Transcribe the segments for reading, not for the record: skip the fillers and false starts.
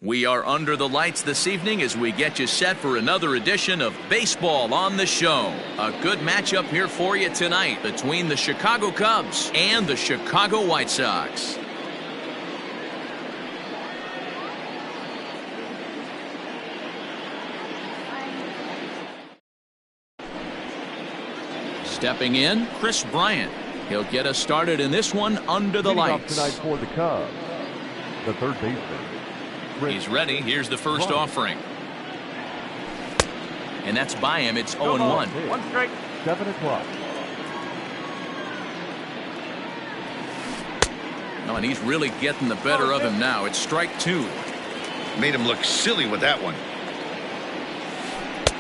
We are under the lights this evening as we get you set for another edition of Baseball on the Show. A good matchup here for you tonight between the Chicago Cubs and the Chicago White Sox. Stepping in, Chris Bryant. He'll get us started in this one under the lights. Tonight for the Cubs, the third baseman. He's ready. Here's the first offering. And that's by him. It's 0-1. 1 strike. 7 o'clock. No, and he's really getting the better of him now. It's strike 2. Made him look silly with that one.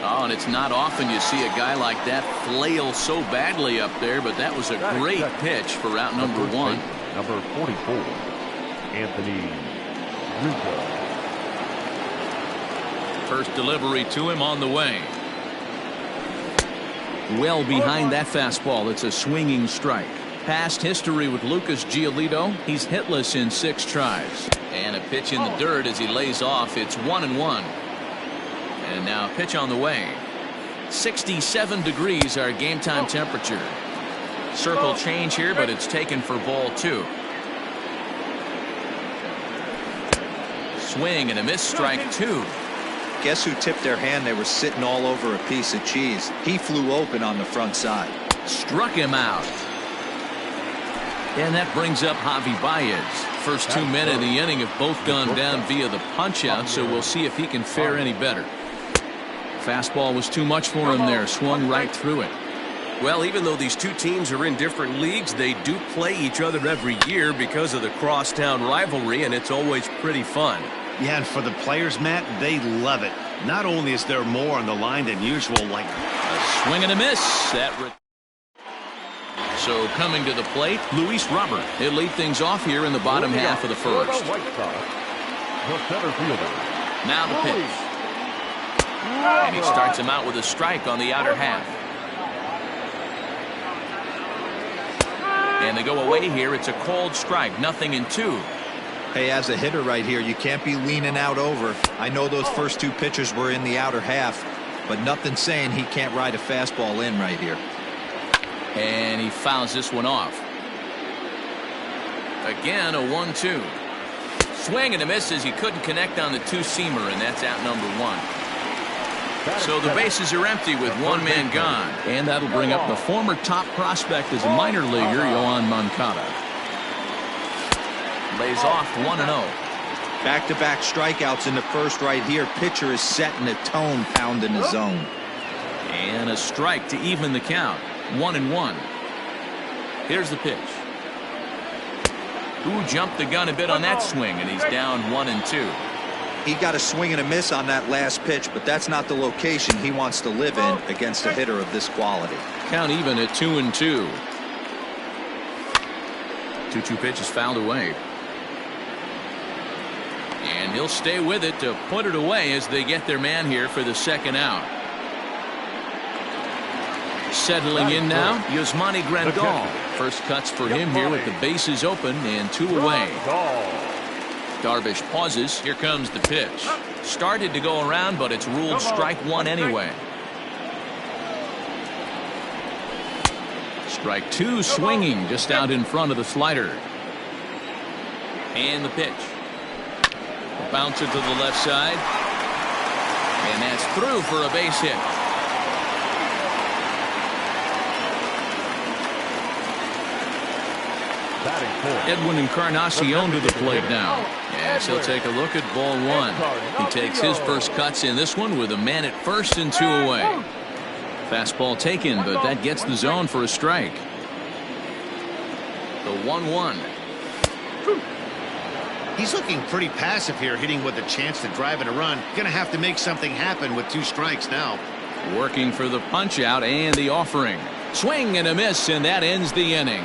Oh, and it's not often you see a guy like that flail so badly up there, but that was a great pitch for out number 1. Number 44, Anthony Rizzo. First delivery to him on the way. Well behind that fastball. It's a swinging strike. Past history with Lucas Giolito. He's hitless in 6 tries. And a pitch in the dirt as he lays off. It's 1-1. And now a pitch on the way. 67 degrees our game time temperature. Circle change here, but it's taken for ball 2. Swing and a miss, strike 2. Guess who tipped their hand? They were sitting all over a piece of cheese. He flew open on the front side. Struck him out. And that brings up Javi Baez. First 2 men in the inning have both gone down via the punch out, so we'll see if he can fare any better. Fastball was too much for him there. Swung right through it. Well, even though these two teams are in different leagues, they do play each other every year because of the crosstown rivalry, and it's always pretty fun. Yeah, and for the players, Matt, they love it. Not only is there more on the line than usual, like a swing and a miss. So coming to the plate, Luis Robert. He'll lead things off here in the bottom half of the first. Now the pitch. And he starts him out with a strike on the outer half. And they go away here. It's a called strike. 0-2. Hey, as a hitter right here, you can't be leaning out over. I know those first 2 pitches were in the outer half, but nothing saying he can't ride a fastball in right here. And he fouls this one off. Again, a 1-2. Swing and a miss as he couldn't connect on the 2-seamer, and that's out number 1. So the bases are empty with 1 man gone. And that'll bring up the former top prospect as a minor leaguer, Yohan Moncada. Lays off 1-0. Back-to-back strikeouts in the first right here. Pitcher is setting the tone, pounding the zone. And a strike to even the count. 1-1. Here's the pitch. Who jumped the gun a bit on that swing, and he's down 1-2. He got a swing and a miss on that last pitch, but that's not the location he wants to live in against a hitter of this quality. Count even at 2-2. 2-2 pitch is fouled away. And he'll stay with it to put it away as they get their man here for the second out. Settling in now, Yasmani Grandal. First cuts for him here with the bases open and 2 away. Darvish pauses. Here comes the pitch. Started to go around, but it's ruled strike 1 anyway. Strike 2 swinging just out in front of the slider. And the pitch. A bouncer to the left side. And that's through for a base hit. Edwin Encarnacion to the plate now. Yes, he'll take a look at ball 1. He takes his first cuts in this one with a man at first and 2 away. Fastball taken, but that gets the zone for a strike. The 1-1. he's looking pretty passive here, hitting with a chance to drive in a run. Gonna have to make something happen with 2 strikes now. Working for the punch out and the offering. Swing and a miss, and that ends the inning.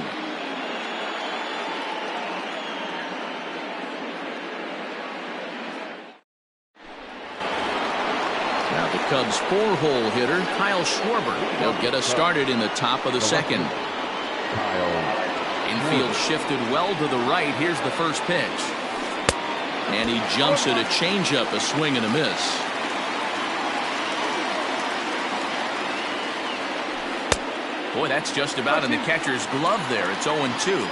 Now the Cubs' 4-hole hitter, Kyle Schwarber. He'll get us started in the top of the second. Infield shifted well to the right. Here's the first pitch. And he jumps at a changeup, a swing and a miss. Boy, that's just about in the catcher's glove there. It's 0-2.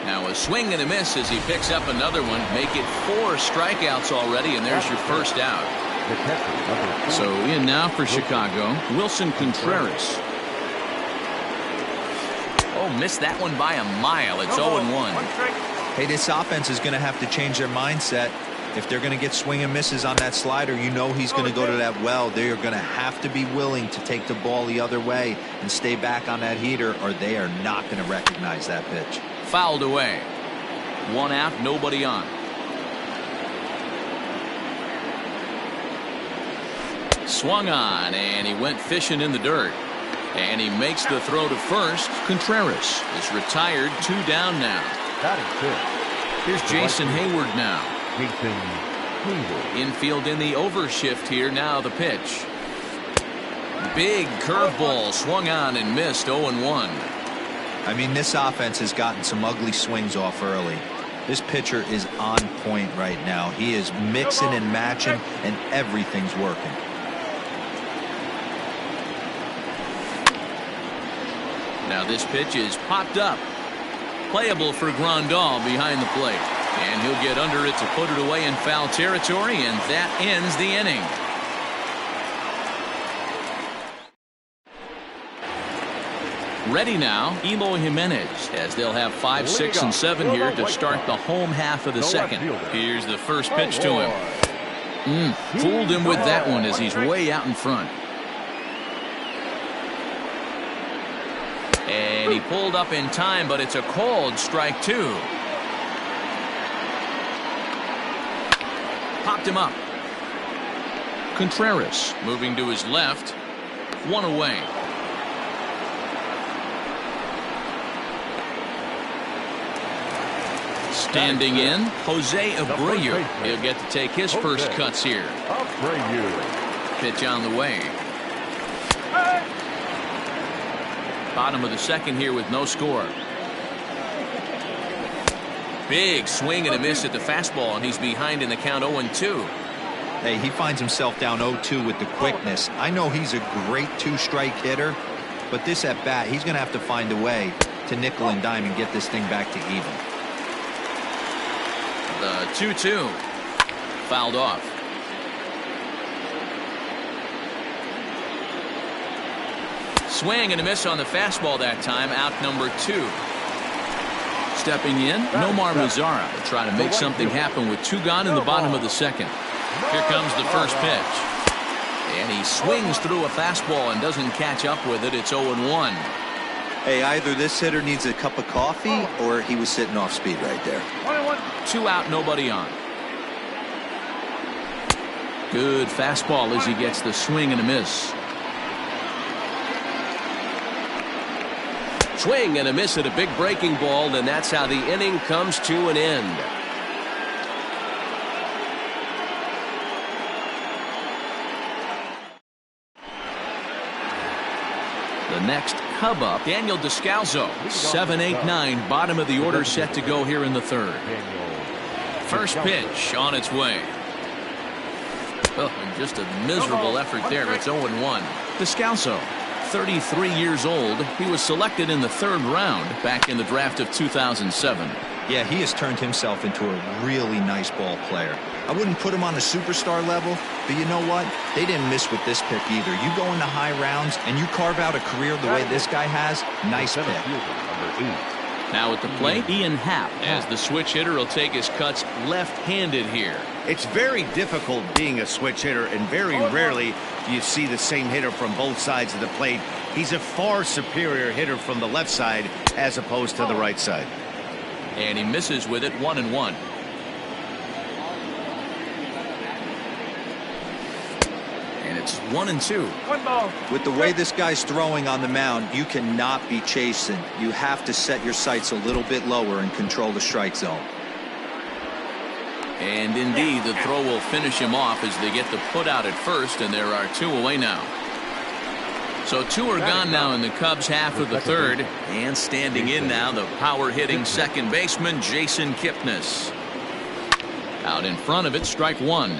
Now a swing and a miss as he picks up another one. Make it 4 strikeouts already, and there's your first out. So in now for Chicago, Wilson Contreras. Oh, missed that one by a mile. It's 0-1. Hey, this offense is going to have to change their mindset. If they're going to get swing and misses on that slider, you know he's going to go to that well. They are going to have to be willing to take the ball the other way and stay back on that heater, or they are not going to recognize that pitch. Fouled away. 1 out, nobody on. Swung on, and he went fishing in the dirt. And he makes the throw to first. Contreras is retired. 2 down now. That is Here's Jason Hayward now. Jason Hayward. Infield in the overshift here. Now the pitch. Big curveball swung on and missed. 0-1. I mean, this offense has gotten some ugly swings off early. This pitcher is on point right now. He is mixing and matching, and everything's working. Now this pitch is popped up. Playable for Grandal behind the plate. And he'll get under it to put it away in foul territory, and that ends the inning. Ready now, Eloy Jimenez, as they'll have 5, 6, and 7 here to start the home half of the second. Here's the first pitch to him. Fooled him with that one as he's way out in front. And he pulled up in time, but it's a called strike 2. Popped him up. Contreras moving to his left. 1 away. Standing in, Jose Abreu. He'll get to take his first cuts here. Pitch on the way. Bottom of the second here with no score. Big swing and a miss at the fastball, and he's behind in the count 0-2. Hey, he finds himself down 0-2 with the quickness. I know he's a great 2-strike hitter, but this at bat, he's going to have to find a way to nickel and dime and get this thing back to even. The 2-2 fouled off. Swing and a miss on the fastball that time. Out number 2. Stepping in, Nomar Mazara will try to make something happen with 2 gone in the bottom of the second. Here comes the first pitch. And he swings through a fastball and doesn't catch up with it. It's 0-1. Hey, either this hitter needs a cup of coffee or he was sitting off speed right there. 2 out, nobody on. Good fastball as he gets the swing and a miss. Swing and a miss at a big breaking ball, and that's how the inning comes to an end. The next Cub up, Daniel Descalso. 7, 8, 9, bottom of the order set to go here in the third. First pitch on its way. Oh, and just a miserable effort there. It's 0-1. Descalso, 33 years old. He was selected in the 3rd round back in the draft of 2007. Yeah, he has turned himself into a really nice ball player. I wouldn't put him on a superstar level, but you know what? They didn't miss with this pick either. You go into high rounds and you carve out a career the way this guy has. Nice pick. Now at the plate, Ian Happ, as the switch hitter will take his cuts left-handed here. It's very difficult being a switch hitter, and very rarely do you see the same hitter from both sides of the plate. He's a far superior hitter from the left side as opposed to the right side. And he misses with it. 1-1. And it's 1-2. With the way this guy's throwing on the mound, you cannot be chasing. You have to set your sights a little bit lower and control the strike zone. And indeed, the throw will finish him off as they get the put out at first, and there are 2 away now. So 2 are gone now in the Cubs half of the third. And standing in now, the power-hitting second baseman, Jason Kipnis. Out in front of it, strike 1.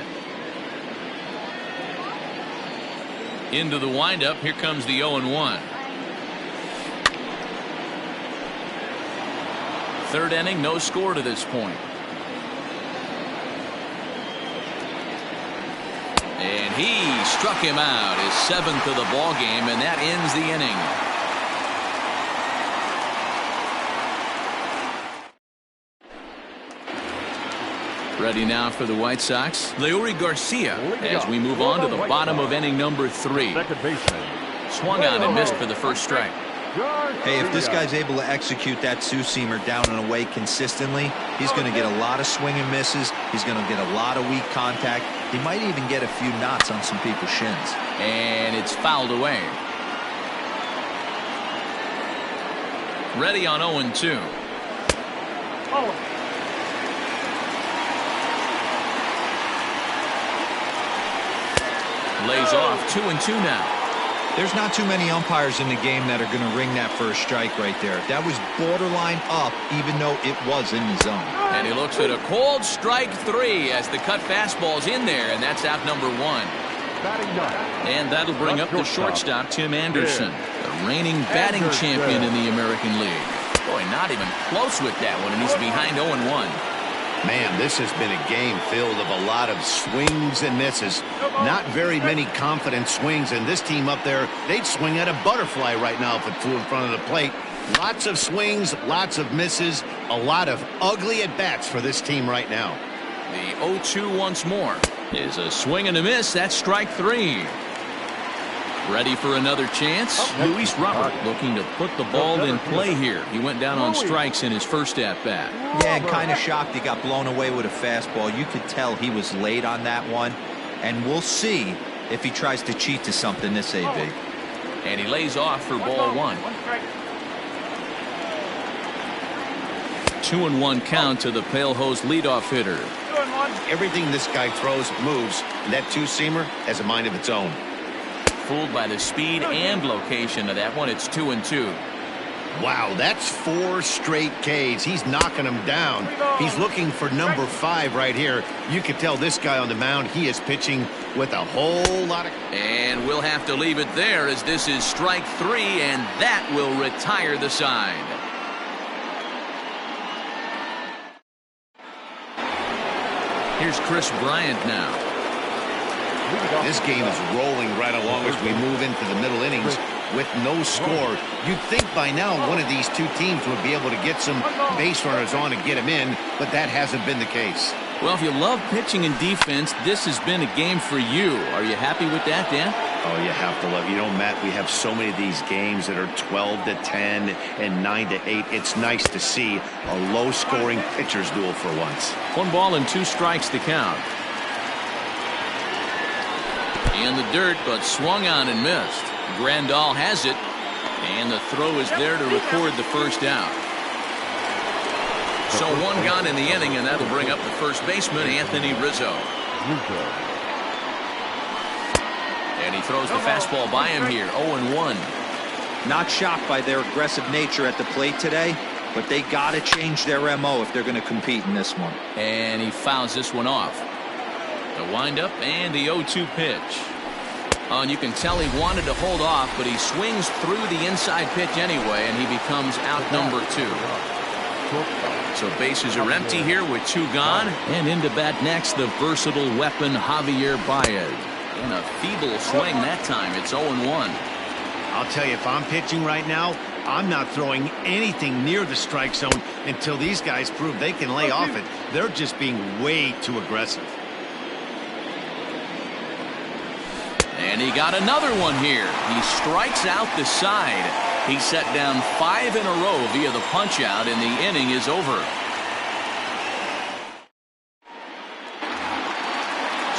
Into the windup, here comes the 0-1. Third inning, no score to this point. And he struck him out, his 7th of the ball game, and that ends the inning. Ready now for the White Sox, Leury Garcia, as we move on to the bottom of inning number 3. Swung on and missed for the first strike. Hey, if this guy's able to execute that two-seamer down and away consistently, he's going to get a lot of swing and misses. He's going to get a lot of weak contact. He might even get a few knots on some people's shins. And it's fouled away. Ready on 0-2. Lays off 2-2 now. There's not too many umpires in the game that are going to ring that first strike right there. That was borderline up, even though it was in the zone. And he looks at a cold strike 3 as the cut fastball's in there, and that's out number 1. And that'll bring up the shortstop, Tim Anderson, the reigning batting champion in the American League. Boy, not even close with that one, and he's behind 0-1. Man, this has been a game filled of a lot of swings and misses. Not very many confident swings, and this team up there, they'd swing at a butterfly right now if it flew in front of the plate. Lots of swings, lots of misses, a lot of ugly at-bats for this team right now. The 0-2 once more is a swing and a miss. That's strike 3. Ready for another chance? Luis Robert looking to put the ball in play here. He went down on strikes in his first at-bat. Yeah, and kind of shocked he got blown away with a fastball. You could tell he was late on that one. And we'll see if he tries to cheat to something this AB. And he lays off for ball 1. 2-1 count to the Pale Hose leadoff hitter. Everything this guy throws moves, and that two-seamer has a mind of its own. Fooled by the speed and location of that one. It's 2-2. Wow, that's 4 straight Ks. He's knocking them down. He's looking for number 5 right here. You can tell this guy on the mound, he is pitching with a whole lot of... And we'll have to leave it there as this is strike 3, and that will retire the side. Here's Chris Bryant now. This game is rolling right along as we move into the middle innings with no score. You'd think by now one of these two teams would be able to get some base runners on and get them in, but that hasn't been the case. Well, if you love pitching and defense, this has been a game for you. Are you happy with that, Dan? Oh, you have to love. You know, Matt, we have so many of these games that are 12-10 and 9-8. It's nice to see a low-scoring pitcher's duel for once. 1 ball and 2 strikes to count. In the dirt, but swung on and missed. Grandal has it, and the throw is there to record the first out. So 1 gone in the inning, and that'll bring up the first baseman, Anthony Rizzo. And he throws the fastball by him here, 0-1. Not shocked by their aggressive nature at the plate today, but they got to change their MO if they're going to compete in this one. And he fouls this one off. The windup and the 0-2 pitch. And you can tell he wanted to hold off, but he swings through the inside pitch anyway, and he becomes out number 2. So bases are empty here with 2 gone. And into bat next, the versatile weapon, Javier Baez. And a feeble swing that time. It's 0-1. I'll tell you, if I'm pitching right now, I'm not throwing anything near the strike zone until these guys prove they can lay off it. They're just being way too aggressive. And he got another one here. He strikes out the side. He set down 5 in a row via the punch-out, and the inning is over.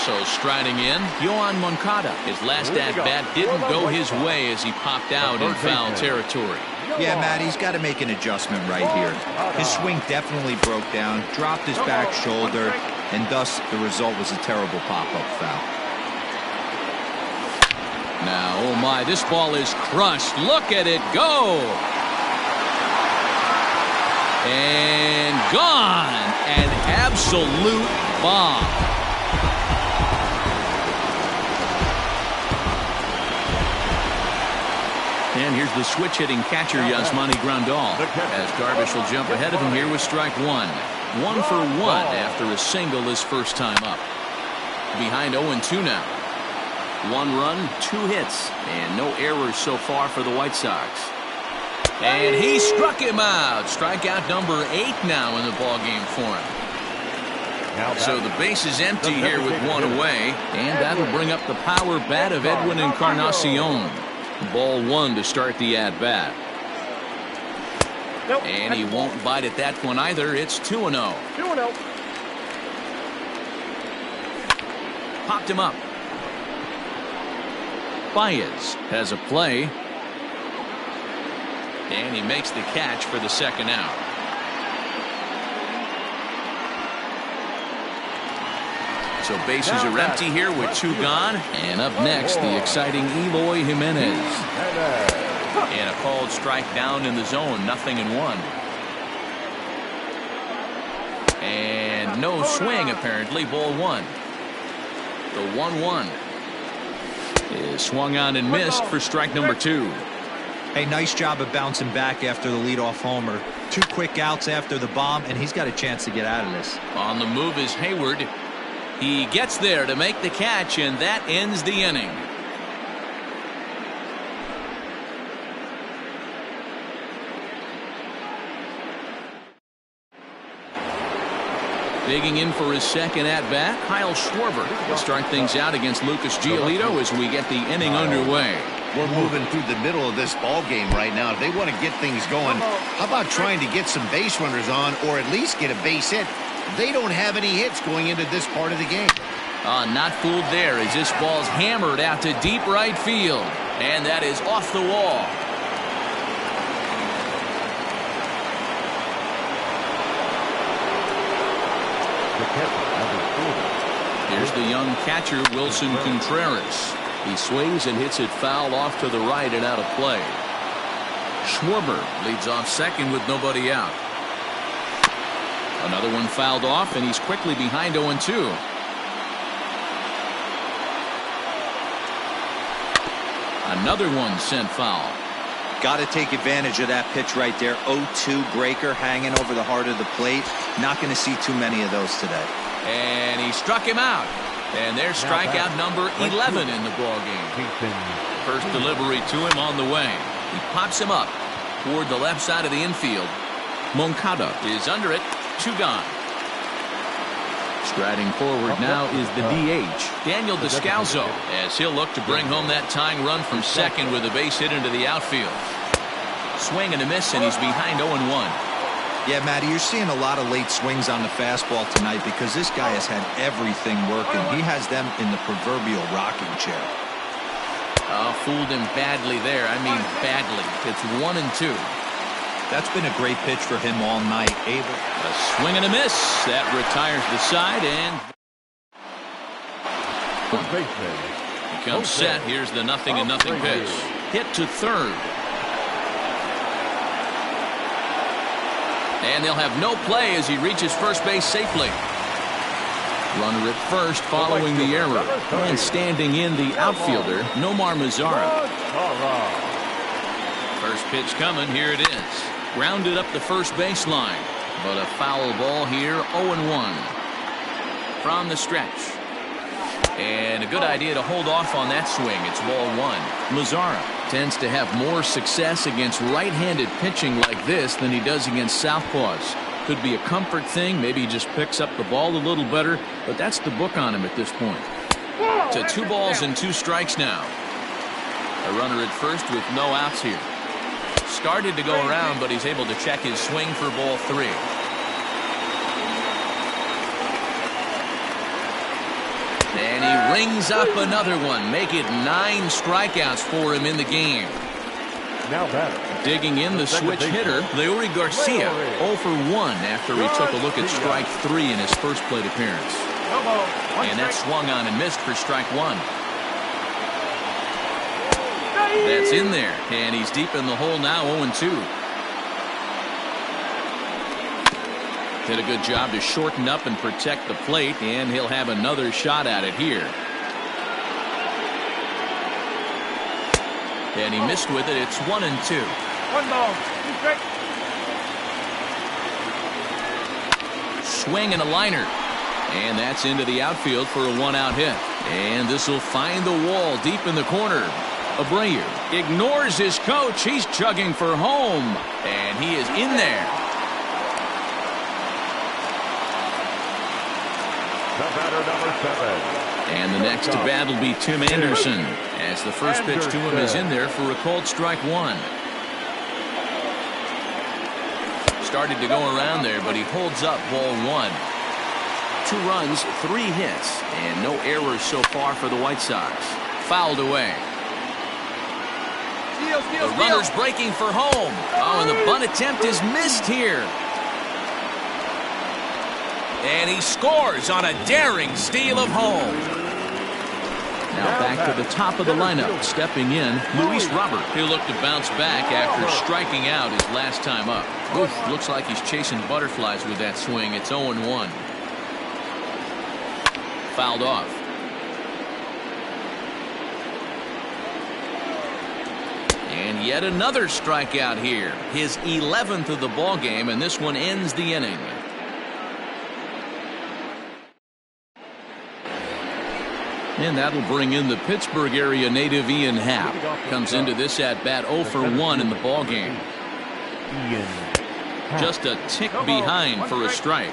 So striding in, Yohan Moncada. His last at-bat didn't go his way as he popped out in foul territory. Yeah, Matt, he's got to make an adjustment right here. His swing definitely broke down, dropped his back shoulder, and thus the result was a terrible pop-up foul. Now, oh my, this ball is crushed. Look at it go. And gone. An absolute bomb. And here's the switch-hitting catcher, Yasmani Grandal, as Darvish will jump ahead of him here with strike one. 1 for 1 after a single his first time up. Behind 0-2 now. 1 run, 2 hits, and no errors so far for the White Sox. And he struck him out. Strikeout number 8 now in the ballgame for him. So the base is empty here with 1 away, and that'll bring up the power bat of Edwin Encarnacion. Ball 1 to start the at-bat. And he won't bite at that one either. It's 2-0. 2-0. Popped him up. Baez has a play. And he makes the catch for the second out. So bases are empty here with 2 gone. And up next, the exciting Eloy Jimenez. And a called strike down in the zone. 0-1. And no swing apparently. Ball 1. The 1-1 is swung on and missed for strike number 2. Hey, nice job of bouncing back after the leadoff homer. 2 quick outs after the bomb, and he's got a chance to get out of this. On the move is Hayward. He gets there to make the catch, and that ends the inning. Digging in for his second at-bat, Kyle Schwarber will start things out against Lucas Giolito as we get the inning underway. We're moving through the middle of this ball game right now. If they want to get things going, how about trying to get some base runners on or at least get a base hit? They don't have any hits going into this part of the game. Not fooled there as this ball's hammered out to deep right field. And that is off the wall. Here's the young catcher, Wilson Contreras. He swings and hits it foul off to the right and out of play. Schwarber leads off second with nobody out. Another one fouled off, and he's quickly behind 0-2. Another one sent foul. Got to take advantage of that pitch right there. 0-2 breaker hanging over the heart of the plate. Not going to see too many of those today. And he struck him out. And there's strikeout number 11 in the ballgame. First delivery to him on the way. He pops him up toward the left side of the infield. Moncada is under it. 2 gone. Striding forward now is the DH, Daniel Descalzo, as he'll look to bring home that tying run from second with a base hit into the outfield. Swing and a miss, and he's behind 0-1. Yeah, Matty, you're seeing a lot of late swings on the fastball tonight because this guy has had everything working. He has them in the proverbial rocking chair. Fooled him badly there. I mean badly. It's 1-2. That's been a great pitch for him all night. Able. A swing and a miss. That retires the side and becomes set. Here's the 0-0 pitch. Hit to third. And they'll have no play as he reaches first base safely. Runner at first following the error. And standing in the outfielder, Nomar Mazara. First pitch coming. Here it is. Grounded up the first baseline. But a foul ball here. 0-1. From the stretch. And a good idea to hold off on that swing. It's ball 1. Mazara tends to have more success against right-handed pitching like this than he does against southpaws. Could be a comfort thing. Maybe he just picks up the ball a little better. But that's the book on him at this point. To 2 balls and 2 strikes now. A runner at first with no outs here. Started to go around, but he's able to check his swing for ball 3. And he rings up another one. Make it 9 strikeouts for him in the game. Now batter. Digging in the switch hitter, Leury Garcia, 0 for 1 after he took a look at strike 3 in his first plate appearance. And that swung on and missed for strike 1. That's in there, and he's deep in the hole now, 0-2. Did a good job to shorten up and protect the plate, and he'll have another shot at it here. And he missed with it. It's 1-2. 1 ball. 2 strikes. Swing and a liner. And that's into the outfield for a 1-out hit. And this will find the wall deep in the corner. Abreu ignores his coach. He's chugging for home. And he is in there. The batter, number 7. And the next to bat will be Tim Anderson, as the first pitch to him is in there for a called strike 1. Started to go around there, but he holds up ball 1. 2 runs, 3 hits, and no errors so far for the White Sox. Fouled away. The runner's breaking for home. Oh, and the bunt attempt is missed here. And he scores on a daring steal of home. Now back to the top of the lineup. Stepping in, Luis Robert. He'll look to bounce back after striking out his last time up. Oof, looks like he's chasing butterflies with that swing. It's 0-1. Fouled off. And yet another strikeout here. His 11th of the ball game, and this one ends the inning. And that'll bring in the Pittsburgh area native Ian Happ. Comes into this at bat 0 for 1 in the ball game. Just a tick behind for a strike.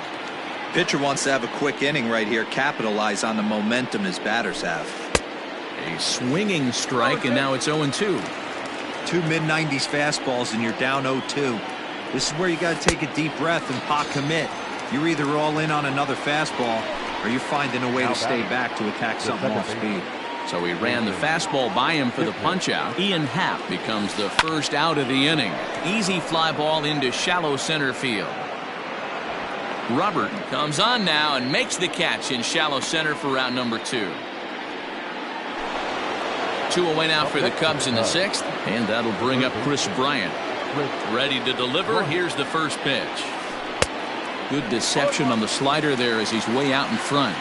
Pitcher wants to have a quick inning right here, capitalize on the momentum his batters have. A swinging strike, and now it's 0-2. 2 mid-90s fastballs and you're down 0-2. This is where you got to take a deep breath and pot commit. You're either all in on another fastball, or you're finding a way to stay back to attack something off speed. So he ran the fastball by him for the punch-out. Ian Happ becomes the first out of the inning. Easy fly ball into shallow center field. Robert comes on now and makes the catch in shallow center for round number 2. 2 away now for the Cubs in the 6th, and that'll bring up Chris Bryant. Ready to deliver. Here's the first pitch. Good deception on the slider there as he's way out in front.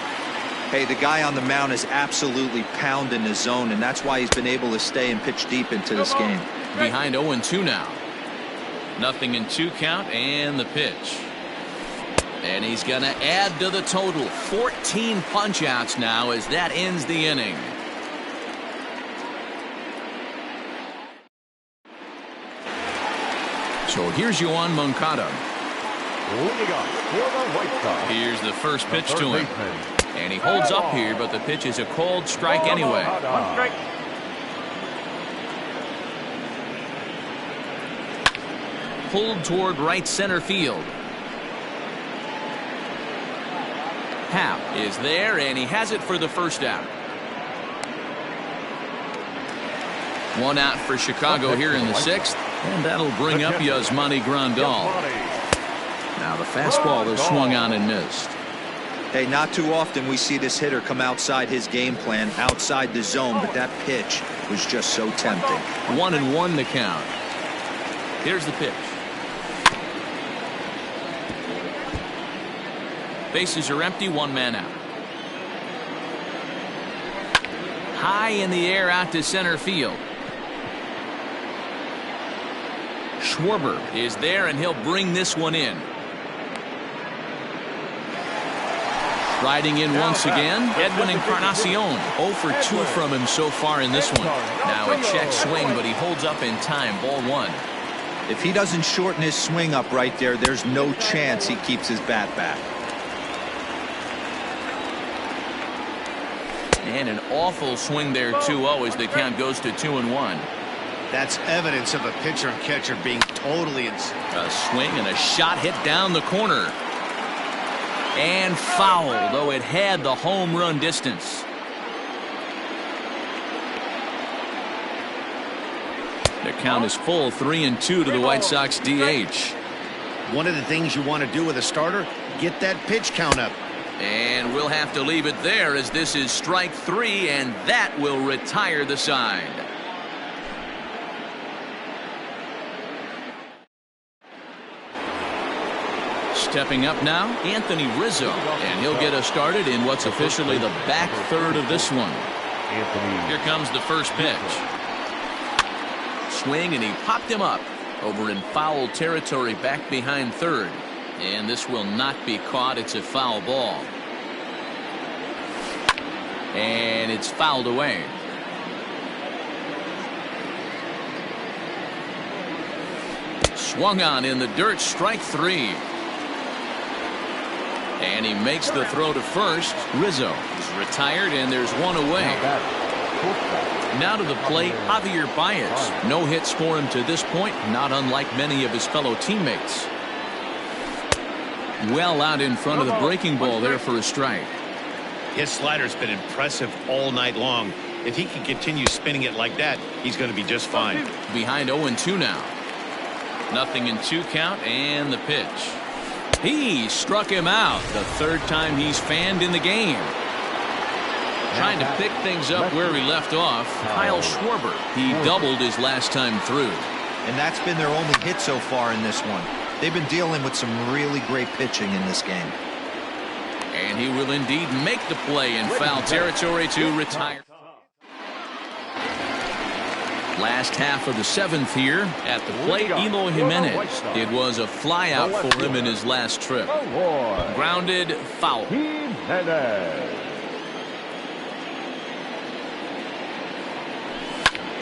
Hey, the guy on the mound is absolutely pounding the zone, and that's why he's been able to stay and pitch deep into this game. Behind 0-2 now. 0-2 count, and the pitch. And he's going to add to the total. 14 punch-outs now as that ends the inning. So here's Yoan Moncada. Here's the first pitch to him. And he holds up here, but the pitch is a called strike anyway. 1 strike. Pulled toward right center field. Happ is there, and he has it for the first out. 1 out for Chicago here in the 6th, and that'll bring up Yasmani Grandal. Now the fastball is swung on and missed. Hey, not too often we see this hitter come outside his game plan, outside the zone, but that pitch was just so tempting. 1-1 the count. Here's the pitch. Bases are empty, 1 man out. High in the air out to center field. Schwarber is there, and he'll bring this one in. Riding in once again, Edwin Encarnacion. 0 for 2 from him so far in this one. Now a check swing, but he holds up in time. Ball 1. If he doesn't shorten his swing up right there, there's no chance he keeps his bat back. And an awful swing there, 2-0, as the count goes to 2-1. That's evidence of a pitcher and catcher being totally in. A swing and a shot hit down the corner. And foul, though it had the home run distance. The count is full, 3-2 to the White Sox DH. One of the things you want to do with a starter, get that pitch count up. And we'll have to leave it there, as this is strike 3, and that will retire the side. Stepping up now, Anthony Rizzo, and he'll get us started in what's officially the back third of this one. Here comes the first pitch. Swing, and he popped him up over in foul territory back behind third. And this will not be caught. It's a foul ball. And it's fouled away. Swung on in the dirt, strike three. And he makes the throw to first. Rizzo is retired, and there's one away. Now to the plate, Javier Baez. No hits for him to this point, not unlike many of his fellow teammates. Well out in front of the breaking ball there for a strike. His slider's been impressive all night long. If he can continue spinning it like that, he's going to be just fine. Behind 0-2 now. Nothing in 2 count, and the pitch. He struck him out the third time he's fanned in the game. Trying to pick things up where he left off, Kyle Schwarber. He doubled his last time through. And that's been their only hit so far in this one. They've been dealing with some really great pitching in this game. And he will indeed make the play in foul territory to retire. Last half of the 7th here at the plate, Eloy Jimenez. It was a flyout for him in his last trip. Grounded, foul.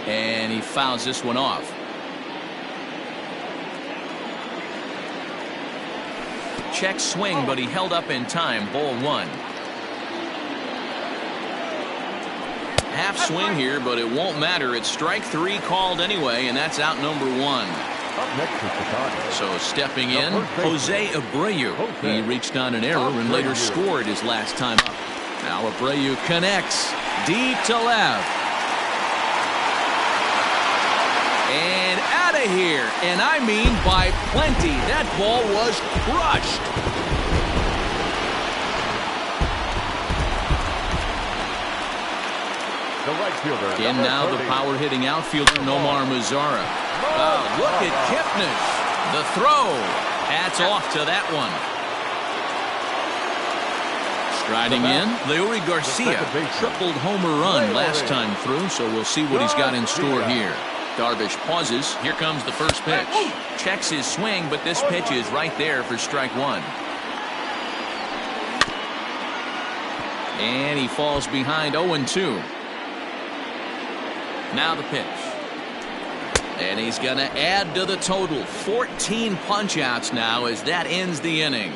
And he fouls this one off. Check swing, but he held up in time. Ball 1. Half swing here, but it won't matter. It's strike 3 called anyway, and that's out number 1. So stepping in, Jose Abreu. He reached on an error and later scored his last time up. Now Abreu connects deep to left. And out of here, and I mean by plenty. That ball was crushed. In now the power-hitting outfielder Nomar Mazara. Look at Kipnis. The throw. Hats off to that one. Striding in, Leury Garcia. Tripled homer run last time through, so we'll see what he's got in store here. Darvish pauses. Here comes the first pitch. Checks his swing, but this pitch is right there for strike 1. And he falls behind 0-2. Now the pitch. And he's going to add to the total. 14 punch-outs now as that ends the inning.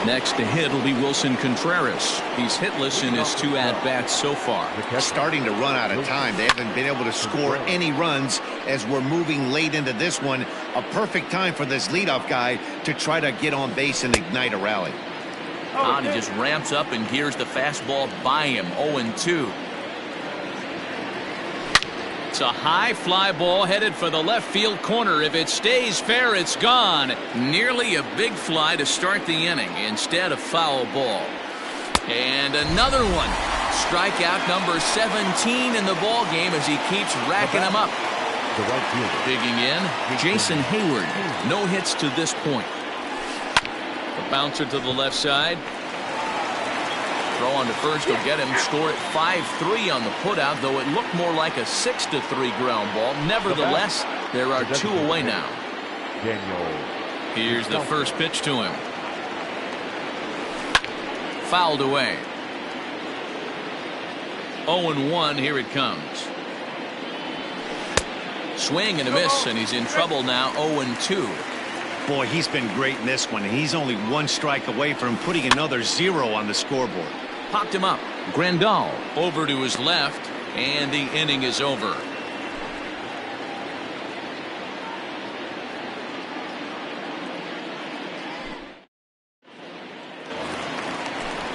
Next to hit will be Wilson Contreras. He's hitless in his 2 at-bats so far. Starting to run out of time. They haven't been able to score any runs as we're moving late into this one. A perfect time for this leadoff guy to try to get on base and ignite a rally. He just ramps up and gears the fastball by him. 0-2. It's a high fly ball headed for the left field corner. If it stays fair, it's gone. Nearly a big fly to start the inning instead of foul ball. And another one. Strikeout number 17 in the ball game as he keeps racking them up. Digging in, Jason Hayward. No hits to this point. The bouncer to the left side. Throw on to first will get him. Score at 5-3 on the putout, though it looked more like a 6-3 ground ball. Nevertheless, there are 2 away now. Here's the first pitch to him. Fouled away. 0-1. Here it comes. Swing and a miss, and he's in trouble now. 0-2. Boy, he's been great in this one. He's only 1 strike away from putting another 0 on the scoreboard. Popped him up. Grandal over to his left, and the inning is over.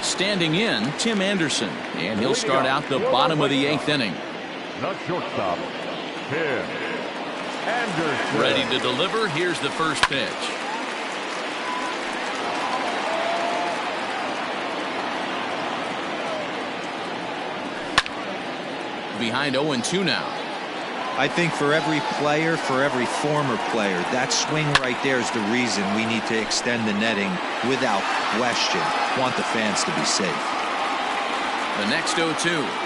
Standing in, Tim Anderson, and he'll start out the bottom of the 8th inning. Not shortstop, Tim Anderson. Ready to deliver. Here's the first pitch. Behind 0-2 now. I think for every player, for every former player, that swing right there is the reason we need to extend the netting without question. Want the fans to be safe. The next 0-2.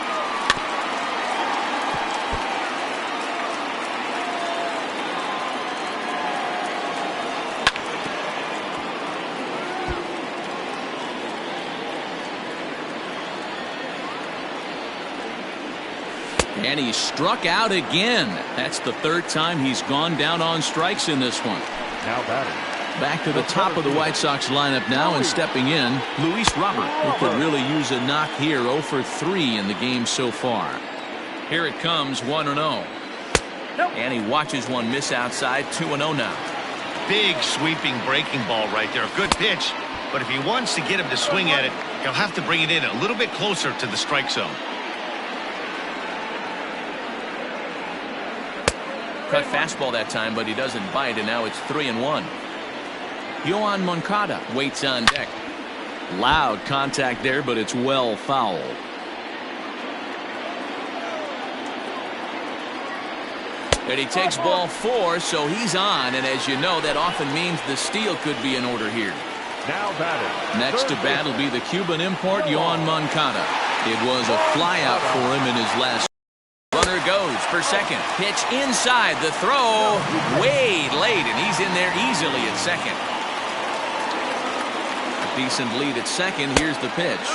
And he struck out again. That's the third time he's gone down on strikes in this one. Now batting. Back to the top of the White Sox lineup now, and stepping in, Luis Robert, who could really use a knock here. 0 for 3 in the game so far. Here it comes, 1-0. And he watches one miss outside, 2-0 now. Big sweeping breaking ball right there. Good pitch. But if he wants to get him to swing at it, he'll have to bring it in a little bit closer to the strike zone. Cut fastball that time, but he doesn't bite, and now it's 3-1. Yohan Moncada waits on deck. Loud contact there, but it's well fouled. And he takes ball 4, so he's on, and as you know, that often means the steal could be in order here. Now batting. Next to bat will be the Cuban import, Yohan Moncada. It was a flyout for him in his last. Runner goes for second. Pitch inside. The throw way late, and he's in there easily at second. A decent lead at second. Here's the pitch.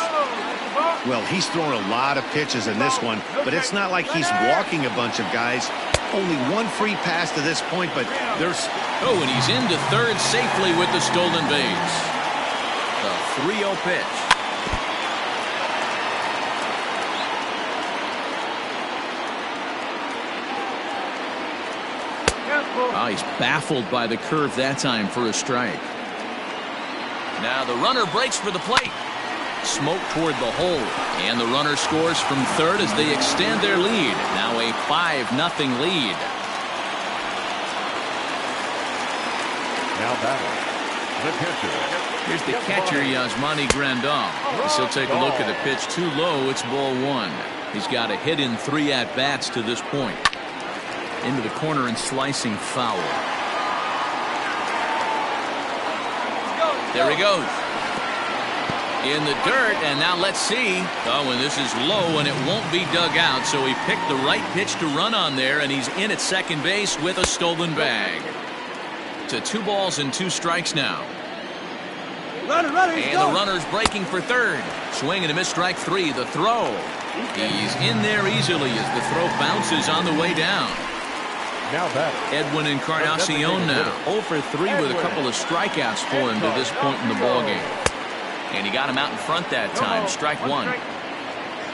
Well, he's thrown a lot of pitches in this one, but it's not like he's walking a bunch of guys. Only one free pass to this point, but there's... Oh, and he's into third safely with the stolen base. The 3-0 pitch. Oh, he's baffled by the curve that time for a strike. Now the runner breaks for the plate. Smoke toward the hole. And the runner scores from third as they extend their lead. Now a 5-0 lead. Now batting. The pitcher. Here's the catcher, Yasmani Grandal. As he'll take a look at the pitch. Too low. It's ball 1. He's got a hit in 3 at-bats to this point. Into the corner and slicing foul. There he goes. In the dirt, and now let's see. Oh, and this is low, and it won't be dug out, so he picked the right pitch to run on there, and he's in at second base with a stolen bag. To 2 balls and 2 strikes now. Runner, and the runner's breaking for third. Swing and a miss, strike 3. The throw. He's in there easily as the throw bounces on the way down. Now batting. Edwin Encarnacion now 0 for 3 with a couple of strikeouts for him to this point in the ballgame. And he got him out in front that time. Strike 1.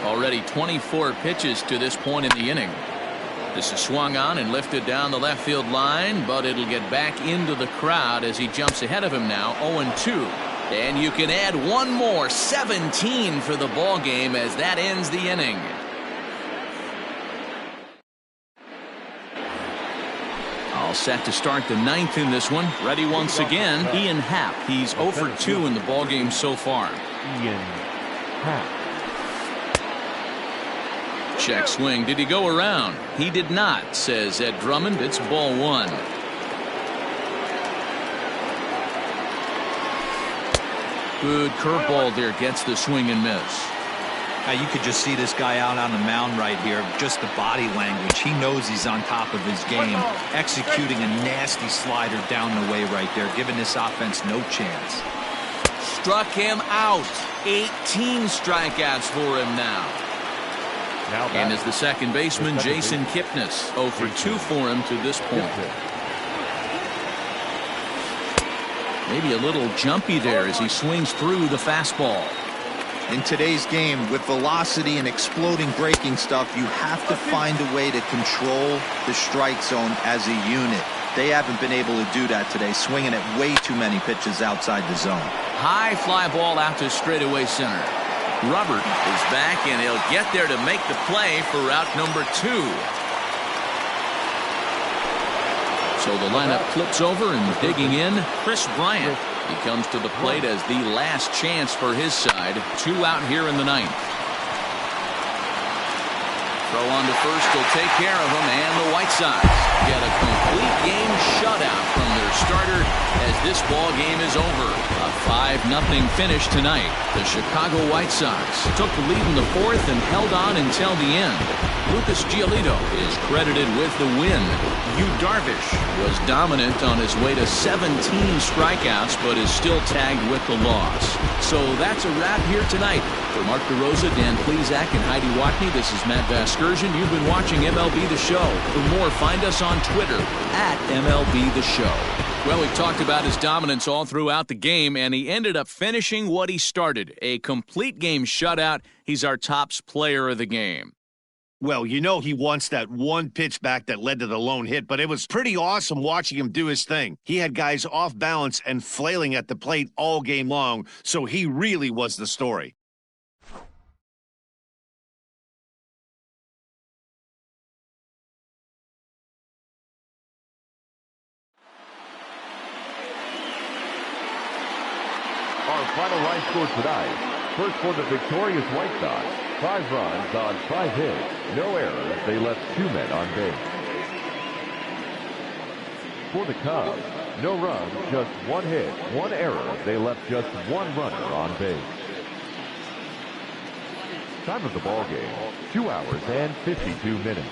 Already 24 pitches to this point in the inning. This is swung on and lifted down the left field line, but it'll get back into the crowd as he jumps ahead of him now. 0-2. And you can add one more. 17 for the ball game as that ends the inning. All set to start the 9th in this one. Ready once again, Ian Happ. He's 0 for 2 in the ball game so far. Ian Happ. Check swing. Did he go around? He did not, says Ed Drummond. It's ball 1. Good curveball there. Gets the swing and miss. You could just see this guy out on the mound right here. Just the body language. He knows he's on top of his game. Executing a nasty slider down the way right there. Giving this offense no chance. Struck him out. 18 strikeouts for him now. And as the second baseman, Jason Kipnis. 0 for 2 for him to this point. Maybe a little jumpy there as he swings through the fastball. In today's game, with velocity and exploding breaking stuff, you have to find a way to control the strike zone as a unit. They haven't been able to do that today, swinging at way too many pitches outside the zone. High fly ball out to straightaway center. Robert is back, and he'll get there to make the play for route number 2. So the lineup flips over, and digging in, Chris Bryant. He comes to the plate as the last chance for his side. 2 out here in the 9th. Throw on to first will take care of him, and the White Sox get a complete game shutout from their starter as this ball game is over. A 5-0 finish tonight. The Chicago White Sox took the lead in the fourth and held on until the end. Lucas Giolito is credited with the win. Yu Darvish was dominant on his way to 17 strikeouts, but is still tagged with the loss. So that's a wrap here tonight. For Mark DeRosa, Dan Plesac, and Heidi Watney, this is Matt Vasgersian. You've been watching MLB The Show. For more, find us on Twitter at MLB The Show. Well, we've talked about his dominance all throughout the game, and he ended up finishing what he started. A complete game shutout. He's our tops player of the game. Well, you know he wants that one pitch back that led to the lone hit, but it was pretty awesome watching him do his thing. He had guys off balance and flailing at the plate all game long, so he really was the story. Our final line score tonight. First for the victorious White Sox. 5 runs on 5 hits. No errors. They left 2 men on base. For the Cubs, no runs, just 1 hit, 1 error. They left just 1 runner on base. Time of the ball game, 2 hours and 52 minutes.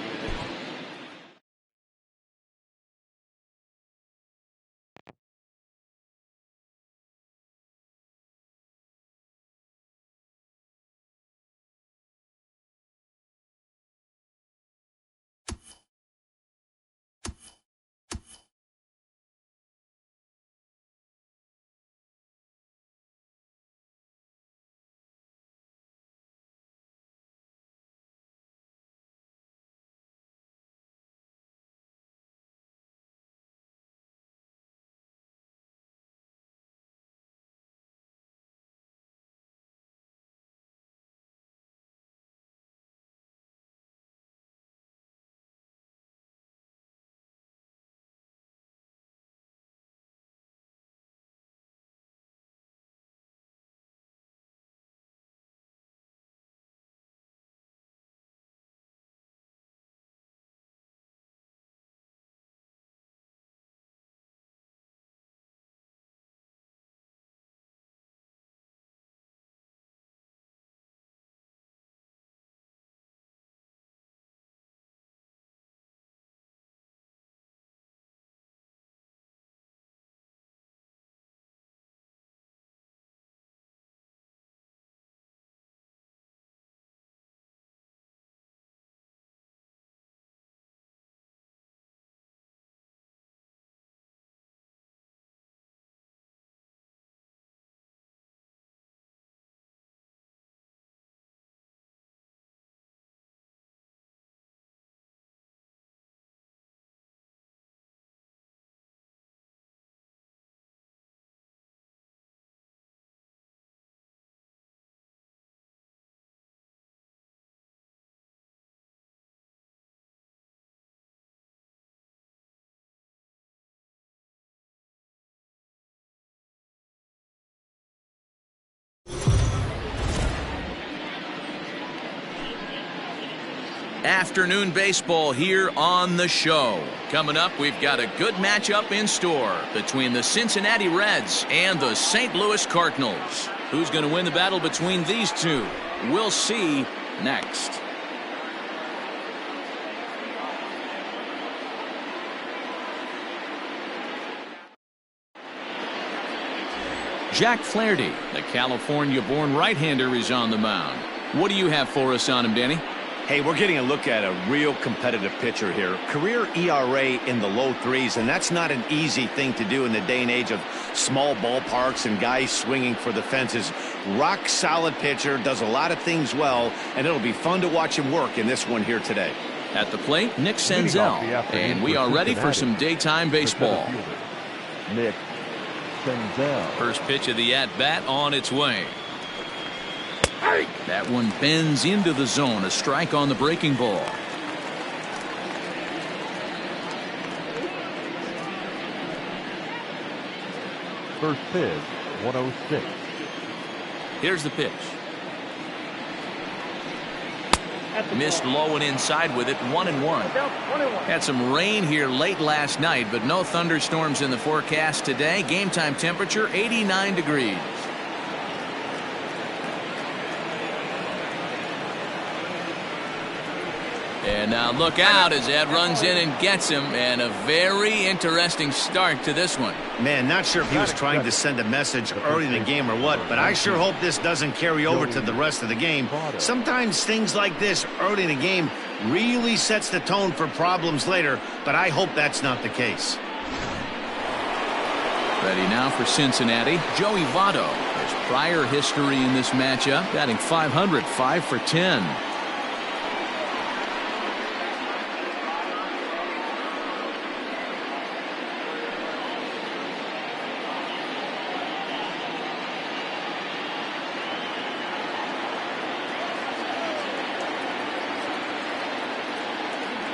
Afternoon baseball here on the show. Coming up, we've got a good matchup in store between the Cincinnati Reds and the St. Louis Cardinals. Who's going to win the battle between these two? We'll see next. Jack Flaherty, the California-born right-hander, is on the mound. What do you have for us on him, Danny? Hey, we're getting a look at a real competitive pitcher here. Career ERA in the low 3s, and that's not an easy thing to do in the day and age of small ballparks and guys swinging for the fences. Rock solid pitcher, does a lot of things well, and it'll be fun to watch him work in this one here today. At the plate, Nick Senzel, and we are ready for some daytime baseball. Nick Senzel. First pitch of the at-bat on its way. That one bends into the zone. A strike on the breaking ball. First pitch, 106. Here's the pitch. Missed low and inside with it, 1-1. Had some rain here late last night, but no thunderstorms in the forecast today. Game time temperature 89 degrees. And now look out as Ed runs in and gets him, and a very interesting start to this one. Man, not sure if he was trying to send a message early in the game or what, but I sure hope this doesn't carry over to the rest of the game. Sometimes things like this early in the game really sets the tone for problems later, but I hope that's not the case. Ready now for Cincinnati, Joey Votto. His prior history in this matchup, batting .500, 5 for 10.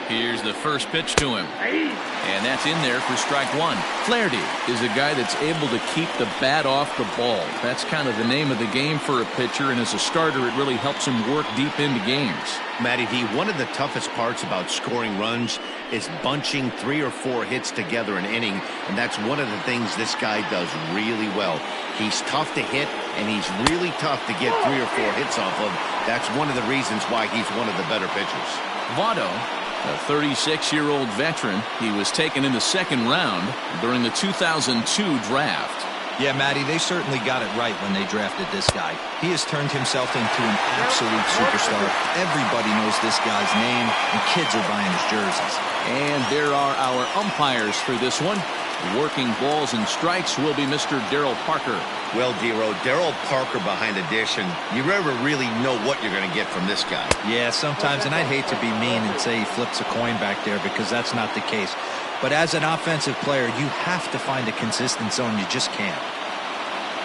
Here's the first pitch to him. And that's in there for strike one. Flaherty is a guy that's able to keep the bat off the ball. That's kind of the name of the game for a pitcher, and as a starter, it really helps him work deep into games. Matty V, one of the toughest parts about scoring runs is bunching 3 or 4 hits together an inning, and that's one of the things this guy does really well. He's tough to hit, and he's really tough to get 3 or 4 hits off of. That's one of the reasons why he's one of the better pitchers. Votto, a 36-year-old veteran. He was taken in the second round during the 2002 draft. Yeah, Matty, they certainly got it right when they drafted this guy. He has turned himself into an absolute superstar. Everybody knows this guy's name, and kids are buying his jerseys. And there are our umpires for this one. Working balls and strikes will be Mr. Darryl Parker. Well, Dero, Darryl Parker behind a dish, and you never really know what you're going to get from this guy. Yeah, sometimes, and I'd hate to be mean and say he flips a coin back there because that's not the case. But as an offensive player, you have to find a consistent zone. You just can't.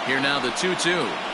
Here now the 2-2.